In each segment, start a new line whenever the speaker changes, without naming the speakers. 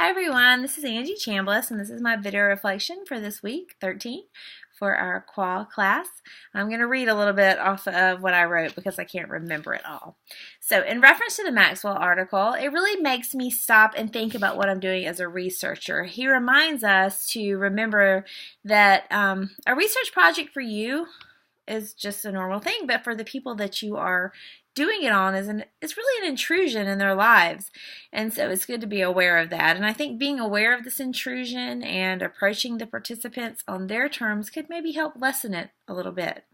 Hi everyone, this is Angie Chambliss and this is my video reflection for this week, 13, for our qual class. I'm going to read a little bit off of what I wrote because I can't remember it all. So in reference to the Maxwell article, it really makes me stop and think about what I'm doing as a researcher. He reminds us to remember that a research project for you is just a normal thing, but for the people that you are doing it on it's really an intrusion in their lives, and so it's good to be aware of that. And I think being aware of this intrusion and approaching the participants on their terms could maybe help lessen it a little bit.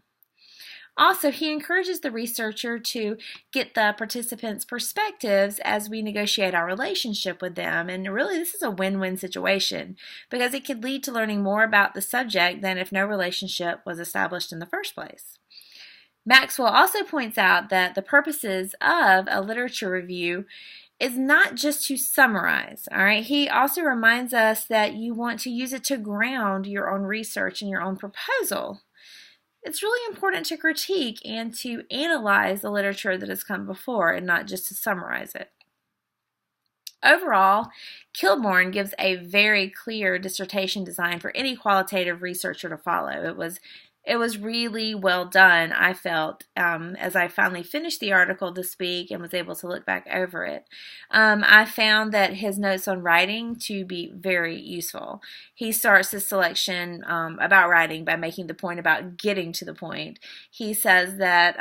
Also, he encourages the researcher to get the participants' perspectives as we negotiate our relationship with them. And really, this is a win-win situation because it could lead to learning more about the subject than if no relationship was established in the first place. Maxwell also points out that the purposes of a literature review is not just to summarize, all right? He also reminds us that you want to use it to ground your own research and your own proposal. It's really important to critique and to analyze the literature that has come before and not just to summarize it. Overall, Kilborn gives a very clear dissertation design for any qualitative researcher to follow. It was really well done, I felt, as I finally finished the article this week and was able to look back over it. I found that his notes on writing to be very useful. He starts his selection about writing by making the point about getting to the point. He says that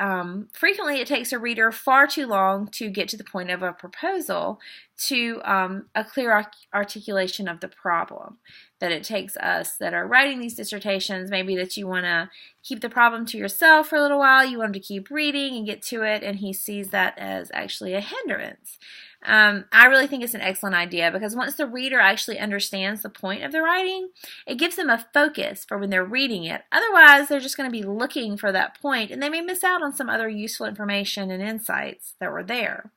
frequently it takes a reader far too long to get to the point of a proposal to a clear articulation of the problem. That it takes us that are writing these dissertations, maybe that you want to keep the problem to yourself for a little while, you want them to keep reading and get to it, and he sees that as actually a hindrance. I really think it's an excellent idea because once the reader actually understands the point of the writing, it gives them a focus for when they're reading it. Otherwise, they're just going to be looking for that point, and they may miss out on some other useful information and insights that were there.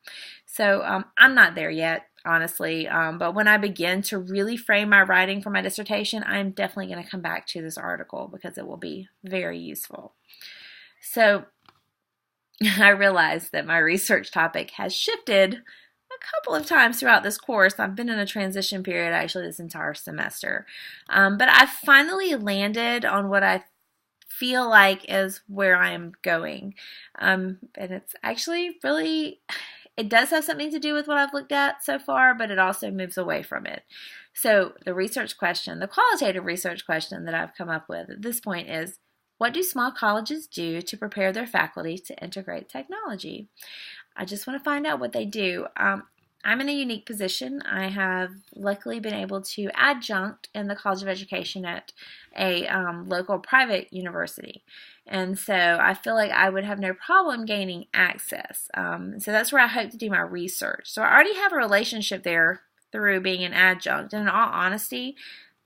So I'm not there yet, honestly, but when I begin to really frame my writing for my dissertation, I'm definitely going to come back to this article because it will be very useful. So I realized that my research topic has shifted a couple of times throughout this course. I've been in a transition period actually this entire semester, but I finally landed on what I feel like is where I am going, and it's actually really... It does have something to do with what I've looked at so far, but it also moves away from it. So the research question, the qualitative research question that I've come up with at this point is, what do small colleges do to prepare their faculty to integrate technology? I just want to find out what they do. I'm in a unique position. I have luckily been able to adjunct in the College of Education at a local private university. And so I feel like I would have no problem gaining access. So that's where I hope to do my research. So I already have a relationship there through being an adjunct. And in all honesty,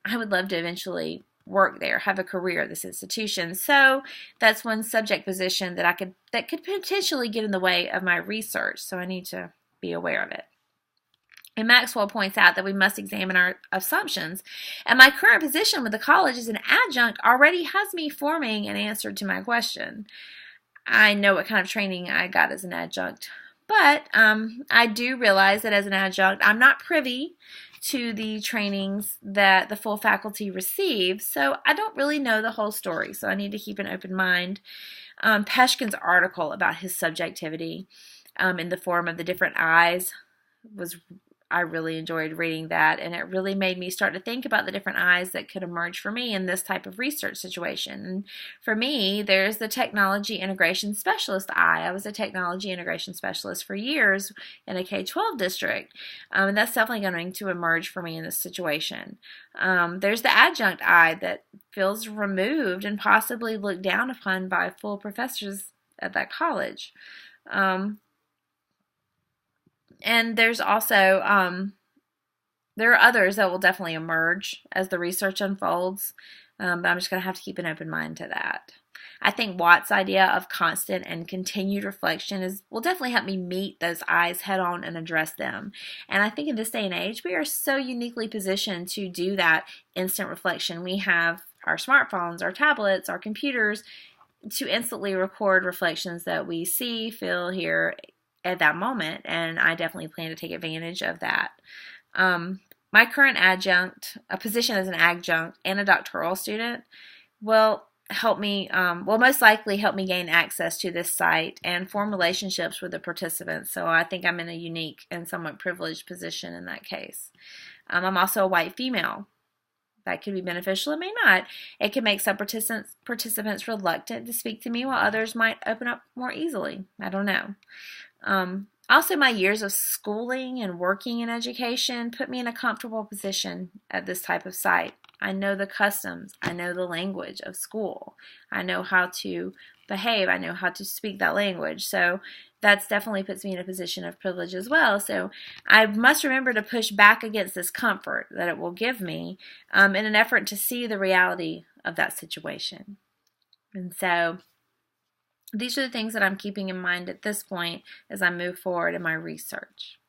I would love to eventually work there, have a career at this institution. So that's one subject position that could potentially get in the way of my research. So I need to be aware of it. And Maxwell points out that we must examine our assumptions. And my current position with the college as an adjunct already has me forming an answer to my question. I know what kind of training I got as an adjunct, but I do realize that as an adjunct, I'm not privy to the trainings that the full faculty receive, so I don't really know the whole story, so I need to keep an open mind. Peshkin's article about his subjectivity in the form of the different eyes I really enjoyed reading that, and it really made me start to think about the different eyes that could emerge for me in this type of research situation. And for me, there's the technology integration specialist eye. I was a technology integration specialist for years in a K-12 district, and that's definitely going to emerge for me in this situation. There's the adjunct eye that feels removed and possibly looked down upon by full professors at that college. And there's also, there are others that will definitely emerge as the research unfolds, but I'm just going to have to keep an open mind to that. I think Watt's idea of constant and continued reflection will definitely help me meet those eyes head on and address them. And I think in this day and age, we are so uniquely positioned to do that instant reflection. We have our smartphones, our tablets, our computers to instantly record reflections that we see, feel, hear, at that moment, and I definitely plan to take advantage of that. my current adjunct, a position as an adjunct and a doctoral student, will help me, will most likely help me gain access to this site and form relationships with the participants. So I think I'm in a unique and somewhat privileged position in that case. I'm also a white female. That could be beneficial, it may not. It can make some participants reluctant to speak to me, while others might open up more easily. I don't know. Also, my years of schooling and working in education put me in a comfortable position at this type of site. I know the customs. I know the language of school. I know how to behave. I know how to speak that language. So that's definitely puts me in a position of privilege as well. So I must remember to push back against this comfort that it will give me in an effort to see the reality of that situation. And so these are the things that I'm keeping in mind at this point as I move forward in my research.